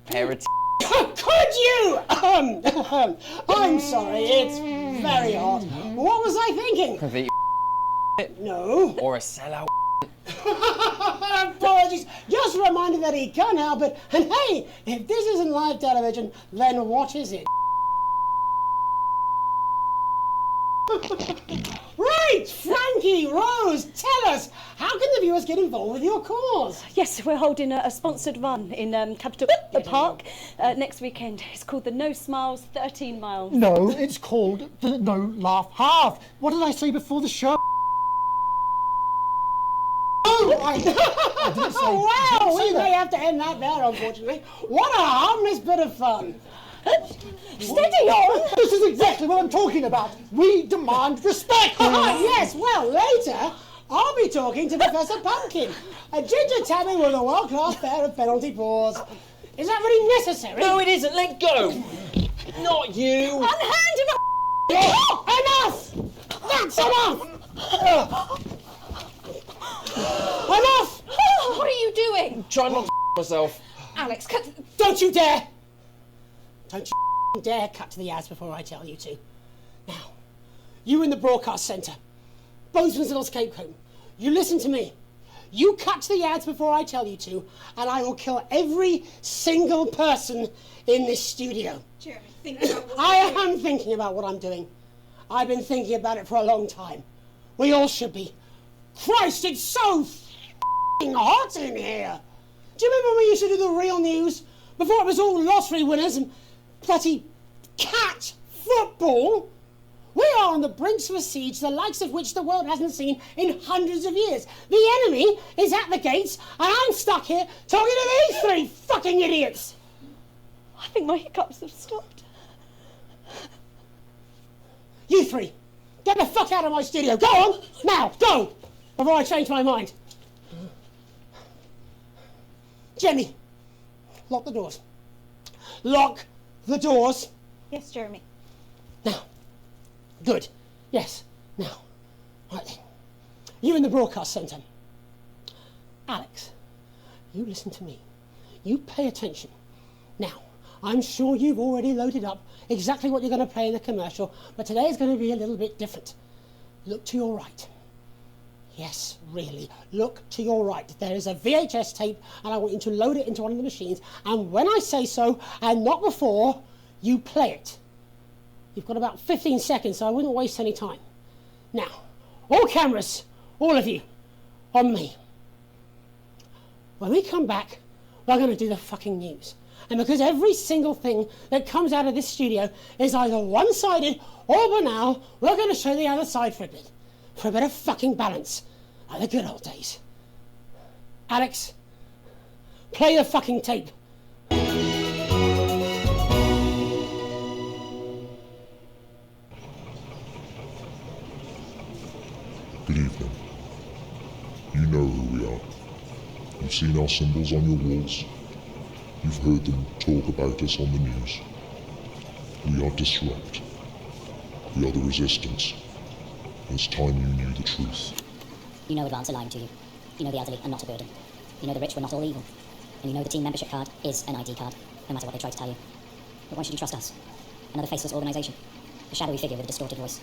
pair of Could you? I'm sorry, it's very hot. What was I thinking? that No. or a sellout. Apologies. Just reminded that he can't help it. And hey, if this isn't live television, then what is it? Right, Frankie, Rose, tell us, how can the viewers get involved with your cause? Yes, we're holding a sponsored run in Capital Park next weekend. It's called the No Smiles 13 Miles. No, it's called the No Laugh Half. What did I say before the show? Oh, I didn't say, Well, we may have to end that there, unfortunately. What a harmless bit of fun. Steady on! This is exactly what I'm talking about. We demand respect. Yes, well, later, I'll be talking to Professor Pumpkin, a ginger tabby with a world-class pair of penalty paws. Is that really necessary? No, it isn't. Let go. Not you. Unhand him! Enough! That's enough! Enough! What are you doing? Try not to myself. Alex, cut... Don't you dare! Don't you dare cut to the ads before I tell you to. Now, you in the broadcast centre, Bozeman's little scapegoat, you listen to me. You cut to the ads before I tell you to, and I will kill every single person in this studio. Jeremy, think about what I am thinking about what I'm doing. I've been thinking about it for a long time. We all should be. Christ, it's so f***ing hot in here. Do you remember when we used to do the real news? Before it was all lottery winners and bloody cat football? We are on the brinks of a siege the likes of which the world hasn't seen in hundreds of years. The enemy is at the gates and I'm stuck here talking to these three fucking idiots. I think my hiccups have stopped. You three, get the fuck out of my studio. Go on, now, go, before I change my mind. Jenny, lock the doors. Lock the doors. Yes, Jeremy. Now. Good. Yes. Now. Right then. You in the broadcast centre. Alex, you listen to me. You pay attention. Now, I'm sure you've already loaded up exactly what you're going to play in the commercial, but today is going to be a little bit different. Look to your right. Yes, really. Look to your right. There is a VHS tape, and I want you to load it into one of the machines, and when I say so, and not before, you play it. You've got about 15 seconds, so I wouldn't waste any time. Now, all cameras, all of you, on me. When we come back, we're going to do the fucking news. And because every single thing that comes out of this studio is either one-sided or banal, we're going to show the other side for a bit. For a bit of fucking balance, like the good old days. Alex, play the fucking tape. Good evening. You know who we are. You've seen our symbols on your walls. You've heard them talk about us on the news. We are Disrupt. We are the Resistance. It's time you knew the truth. You know advance are lying to you. You know the elderly are not a burden. You know the rich were not all evil. And you know the team membership card is an ID card, no matter what they try to tell you. But why should you trust us? Another faceless organisation. A shadowy figure with a distorted voice.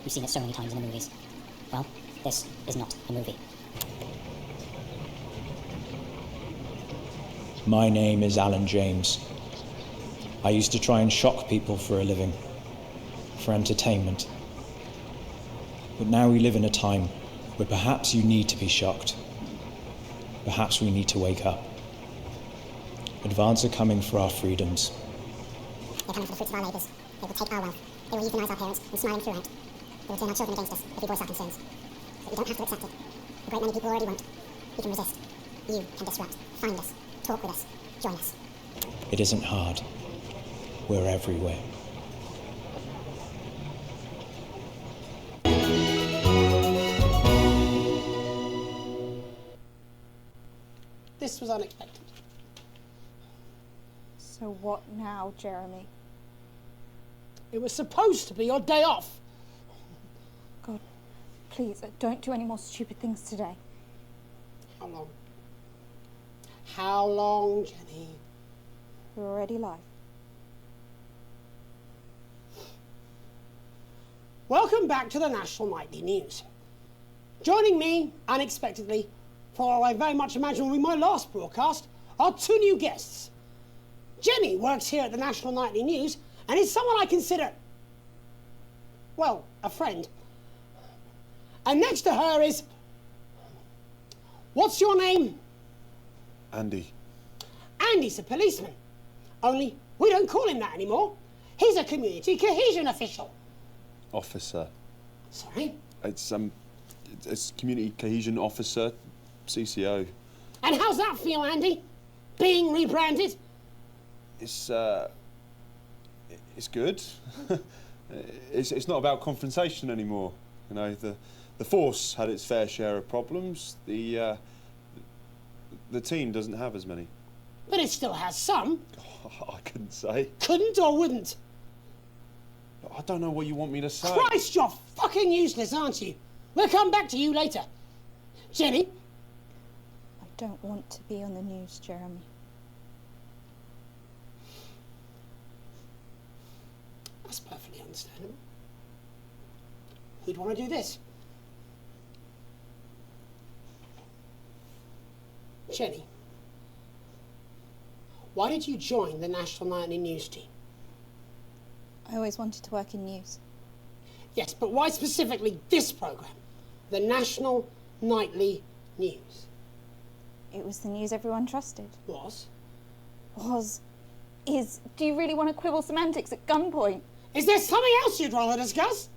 You've seen it so many times in the movies. Well, this is not a movie. My name is Alan James. I used to try and shock people for a living, for entertainment. But now we live in a time where perhaps you need to be shocked. Perhaps we need to wake up. Advance are coming for our freedoms. They're coming for the fruits of our labours. They will take our wealth. They will euthanise our parents and smile them throughout. They will turn our children against us if we voice our concerns. But we don't have to accept it. A great many people already won't. We can resist. You can disrupt. Find us. Talk with us. Join us. It isn't hard. We're everywhere. This was unexpected. So what now, Jeremy? It was supposed to be your day off. God, please, don't do any more stupid things today. How long? How long, Jenny? We're already live. Welcome back to the National Nightly News. Joining me, unexpectedly, for I very much imagine will be my last broadcast, are two new guests. Jenny works here at the National Nightly News and is someone I consider, well, a friend. And next to her is... What's your name? Andy. Andy's a policeman. Only we don't call him that anymore. He's a community cohesion official. Officer. Sorry? It's community cohesion officer, CCO. And how's that feel, Andy? Being rebranded? It's good. It's not about confrontation anymore. You know, the force had its fair share of problems. The team doesn't have as many. But it still has some. Oh, I couldn't say. Couldn't or wouldn't? I don't know what you want me to say. Christ, you're fucking useless, aren't you? We'll come back to you later. Jenny? I don't want to be on the news, Jeremy. That's perfectly understandable. Who'd want to do this? Jenny, why did you join the National Nightly News team? I always wanted to work in news. Yes, but why specifically this programme? The National Nightly News. It was the news everyone trusted. Is. Do you really want to quibble semantics at gunpoint? Is there something else you'd rather discuss?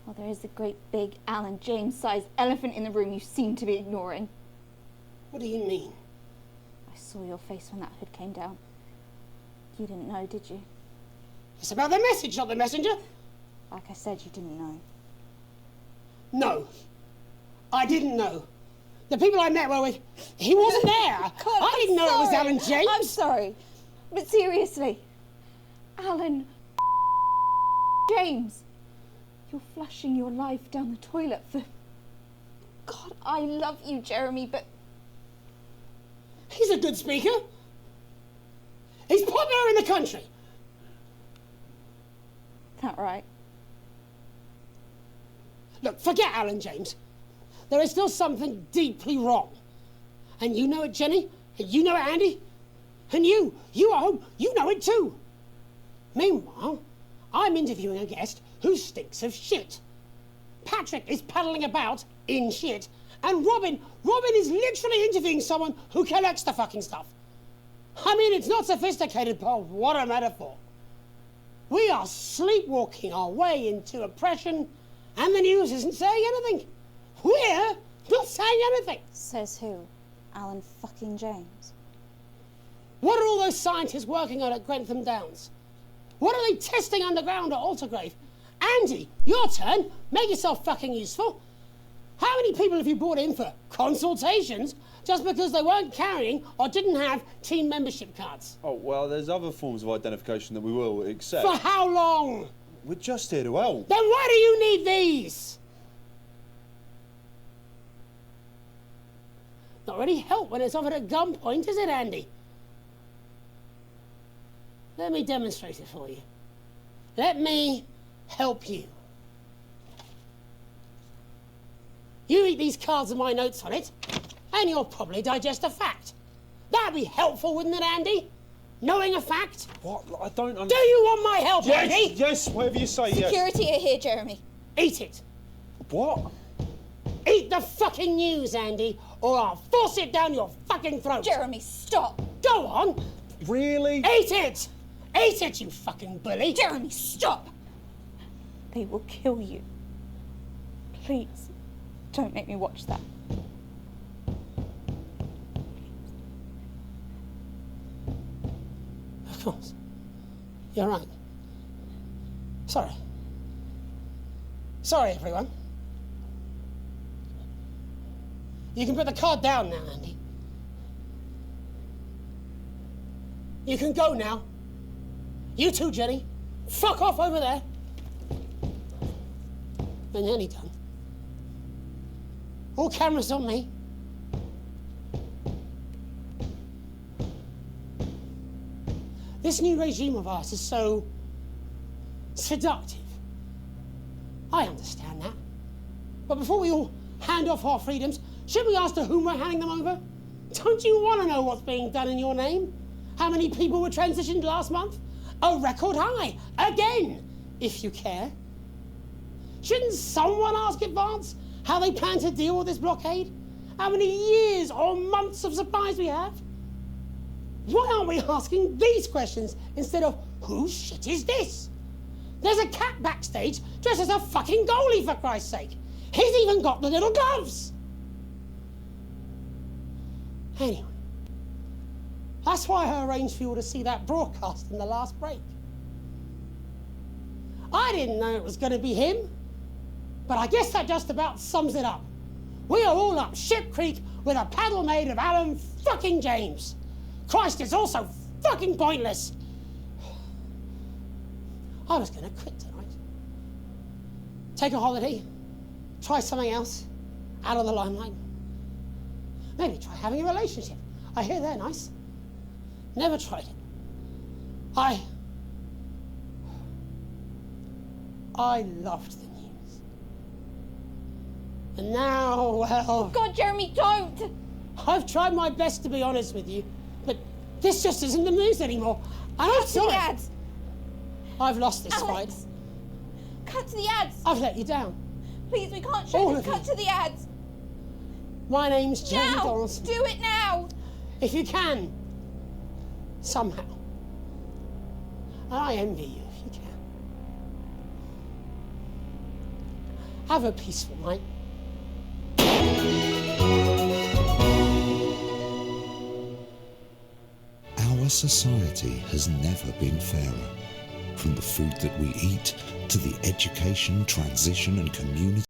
Well, there is a great big Alan James-sized elephant in the room you seem to be ignoring. What do you mean? I saw your face when that hood came down. You didn't know, did you? It's about the message, not the messenger. Like I said, you didn't know. No, I didn't know. The people I met were with... He wasn't there. God, I didn't know it was sorry. Alan James. I'm sorry. But seriously, Alan James, you're flushing your life down the toilet for... God, I love you, Jeremy, but... He's a good speaker. He's popular in the country. That right? Look, forget Alan James. There is still something deeply wrong. And you know it, Jenny. And you know it, Andy. And you at home, you know it too. Meanwhile, I'm interviewing a guest who stinks of shit. Patrick is paddling about in shit. And Robin is literally interviewing someone who collects the fucking stuff. I mean, it's not sophisticated, but what a metaphor. We are sleepwalking our way into oppression, and the news isn't saying anything. We're not saying anything. Says who? Alan fucking James. What are all those scientists working on at Grantham Downs? What are they testing underground at Altergrave? Andy, your turn. Make yourself fucking useful. How many people have you brought in for consultations just because they weren't carrying or didn't have team membership cards? Oh, well, there's other forms of identification that we will accept. For how long? We're just here to help. Then why do you need these? Not really help when it's offered at gunpoint, is it, Andy? Let me demonstrate it for you. Let me help you. You eat these cards with my notes on it, and you'll probably digest a fact. That'd be helpful, wouldn't it, Andy? Knowing a fact? What? I don't understand. Do you want my help, Yes, Andy? yes, whatever you say, yes. Security are here, Jeremy. Eat it. What? Eat the fucking news, Andy, or I'll force it down your fucking throat. Jeremy, stop. Go on. Really? Eat it. Eat it, you fucking bully. Jeremy, stop. They will kill you. Please, don't make me watch that. Of course. You're right. Sorry. Sorry, everyone. You can put the card down now, Andy. You can go now. You too, Jenny. Fuck off over there. We're nearly done. All cameras on me. this new regime of ours is so seductive. I understand that. But before we all hand off our freedoms, should we ask to whom we're handing them over? Don't you want to know what's being done in your name? How many people were transitioned last month? A record high, again, if you care. Shouldn't someone ask Advance how they plan to deal with this blockade? How many years or months of supplies we have? Why aren't we asking these questions instead of, whose shit is this? There's a cat backstage dressed as a fucking goalie, for Christ's sake. He's even got the little gloves. Anyway, that's why I arranged for you all to see that broadcast in the last break. I didn't know it was going to be him, but I guess that just about sums it up. We are all up Ship Creek with a paddle made of Alan fucking James. Christ, it's all so fucking pointless. I was going to quit tonight. Take a holiday, try something else, out of the limelight. Maybe try having a relationship. I hear they're nice. Never tried it. I loved the news. And now, well... God, Jeremy, don't! I've tried my best to be honest with you, but this just isn't the news anymore. And I'm sorry. Cut to the ads! I've lost this Alex, fight. cut to the ads! I've let you down. Please, we can't show All this. of Cut you. to the ads! My name's Jeremy Now! Donaldson. Do it now! If you can, somehow. And I envy you if you can. Have a peaceful night. Our society has never been fairer. From the food that we eat to the education, transition and community